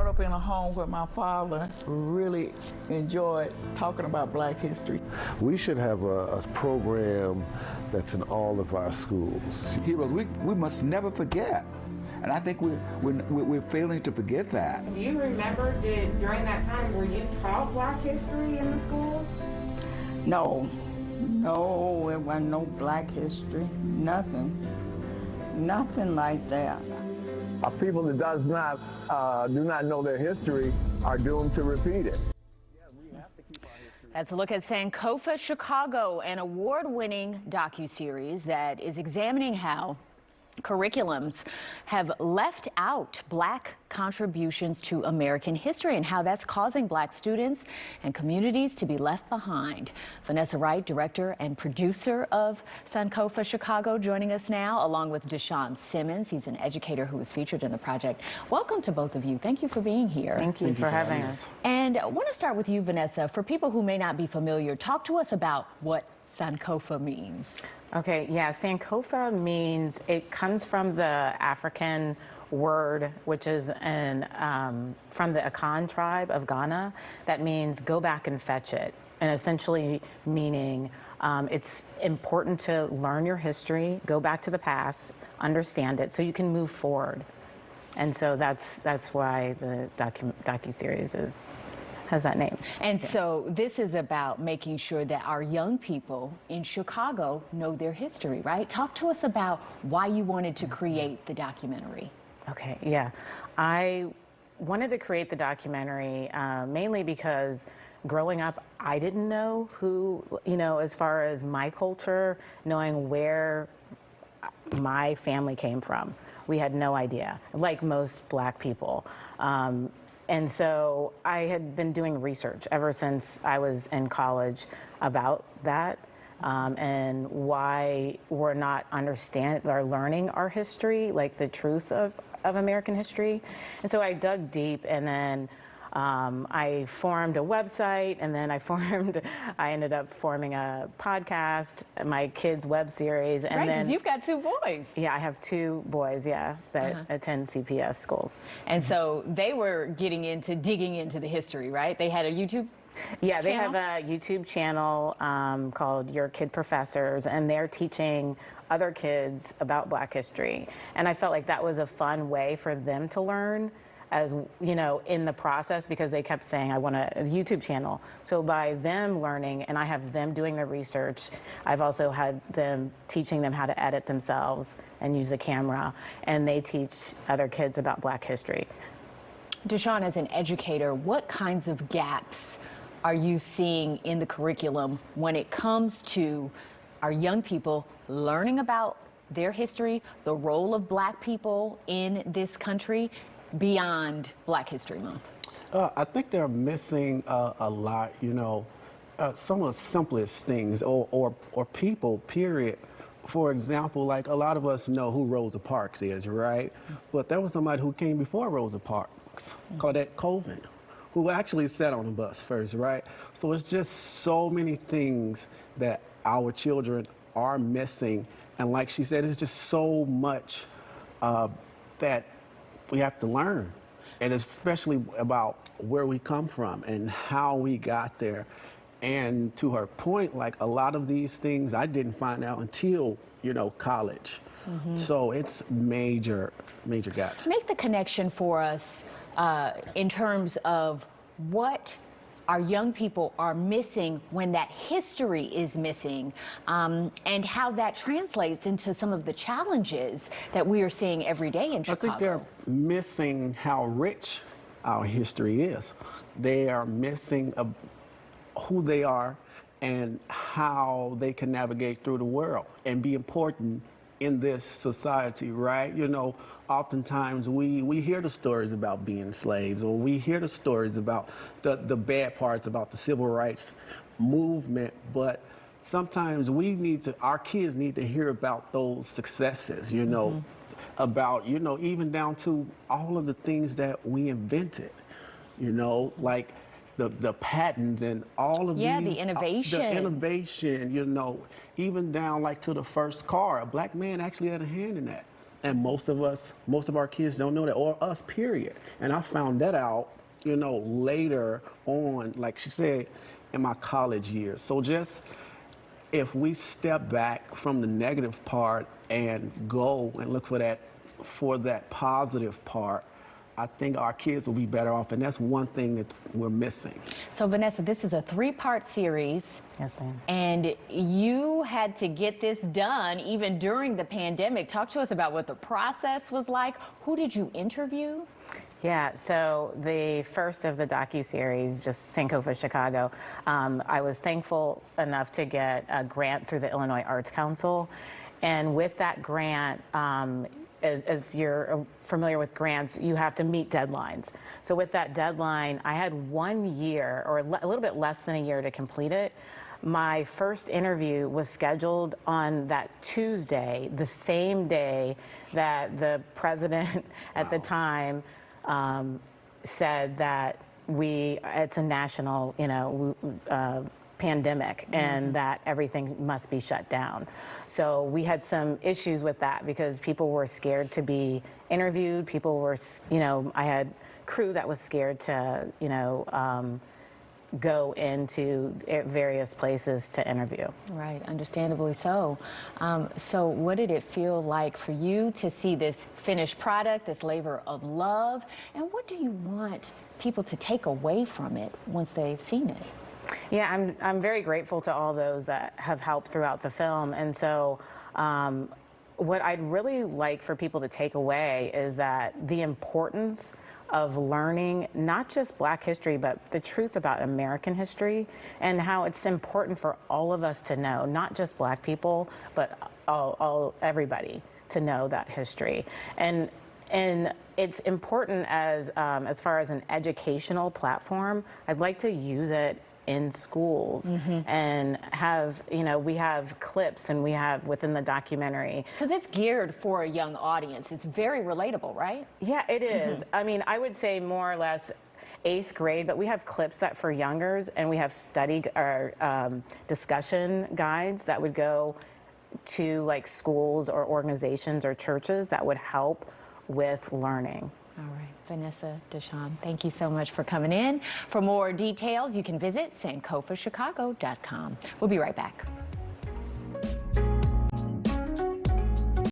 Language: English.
brought up in a home where my father really enjoyed talking about Black history. We should have a program that's in all of our schools. Heroes, we must never forget. And I think we're failing to forget that. Do you remember, during that time, were you taught Black history in the schools? No, it wasn't no Black history, nothing like that. People that do not know their history are doomed to repeat it. That's a look at Sankofa Chicago, an award-winning docuseries that is examining how curriculums have left out Black contributions to American history and how that's causing Black students and communities to be left behind. Vanessa Wright, director and producer of Sankofa Chicago, joining us now, along with Deshaun Simmons. He's an educator who was featured in the project. Welcome to both of you. Thank you for being here. Thank you for having us. And I want to start with you, Vanessa. For people who may not be familiar, talk to us about what Sankofa means. Okay, yeah, Sankofa means, it comes from the African word, which is from the Akan tribe of Ghana, that means go back and fetch it. And essentially meaning it's important to learn your history, go back to the past, understand it, so you can move forward. And so that's why the docuseries has that name. And so this is about making sure that our young people in Chicago know their history, right? Talk to us about why you wanted to create the documentary. Okay, yeah. I wanted to create the documentary mainly because growing up, I didn't know who, as far as my culture, knowing where my family came from. We had no idea, like most Black people. And so I had been doing research ever since I was in college about that and why we're not learning our history, like the truth of American history. And so I dug deep, and then I formed a website, and then I ended up forming a podcast, my kids' web series. And right, then because you've got two boys. Yeah, I have two boys, that attend CPS schools. And so they were digging into the history, right? They had a YouTube Yeah, they channel? have a YouTube channel called Your Kid Professors, and they're teaching other kids about Black history. And I felt like that was a fun way for them to learn, as in the process, because they kept saying, I want a YouTube channel. So by them learning, and I have them doing the research, I've also had them teaching them how to edit themselves and use the camera, and they teach other kids about Black history. Deshaun, as an educator, what kinds of gaps are you seeing in the curriculum when it comes to our young people learning about their history, the role of Black people in this country, beyond Black History Month? I think they're missing a lot, some of the simplest things, or people, period. For example, like a lot of us know who Rosa Parks is, right? But there was somebody who came before Rosa Parks, Claudette Colvin, who actually sat on the bus first, right? So it's just so many things that our children are missing. And like she said, it's just so much that we have to learn, and especially about where we come from and how we got there. And to her point, like a lot of these things I didn't find out until, college. So it's major gaps. Make the connection for us in terms of what our young people are missing when that history is missing, and how that translates into some of the challenges that we are seeing every day in Chicago. I think they're missing how rich our history is. They are missing who they are and how they can navigate through the world and be important in this society, right? Oftentimes we hear the stories about being slaves, or we hear the stories about the bad parts about the civil rights movement, but sometimes our kids need to hear about those successes, about, even down to all of the things that we invented, like the patents and all of these. The innovation. The innovation, even down like to the first car. A Black man actually had a hand in that. And most of our kids don't know that, or us, period. And I found that out, later on, like she said, in my college years. So just, if we step back from the negative part and go and look for that positive part, I think our kids will be better off, and that's one thing that we're missing. So Vanessa, this is a 3-part series. Yes, ma'am. And you had to get this done even during the pandemic. Talk to us about what the process was like. Who did you interview? Yeah, so the first of the docuseries, just Sankofa Chicago, I was thankful enough to get a grant through the Illinois Arts Council. And with that grant, if you're familiar with grants, you have to meet deadlines. So with that deadline, I had 1 year, or a little bit less than a year, to complete it. My first interview was scheduled on that Tuesday, the same day that the president at the time said that it's a national, pandemic, and that everything must be shut down. So we had some issues with that because people were scared to be interviewed. People were, I had crew that was scared to, go into various places to interview. Right, understandably so. So what did it feel like for you to see this finished product, this labor of love, and what do you want people to take away from it once they've seen it? Yeah, I'm very grateful to all those that have helped throughout the film. And so what I'd really like for people to take away is that the importance of learning not just Black history, but the truth about American history, and how it's important for all of us to know, not just Black people, but everybody to know that history. And it's important as far as an educational platform. I'd like to use it in schools and have, we have clips, and we have within the documentary. Because it's geared for a young audience. It's very relatable, right? Yeah, it is. I mean, I would say more or less 8th grade, but we have clips that for youngers, and we have discussion guides that would go to like schools or organizations or churches that would help with learning. All right, Vanessa Deshawn, thank you so much for coming in. For more details, you can visit SankofaChicago.com. We'll be right back.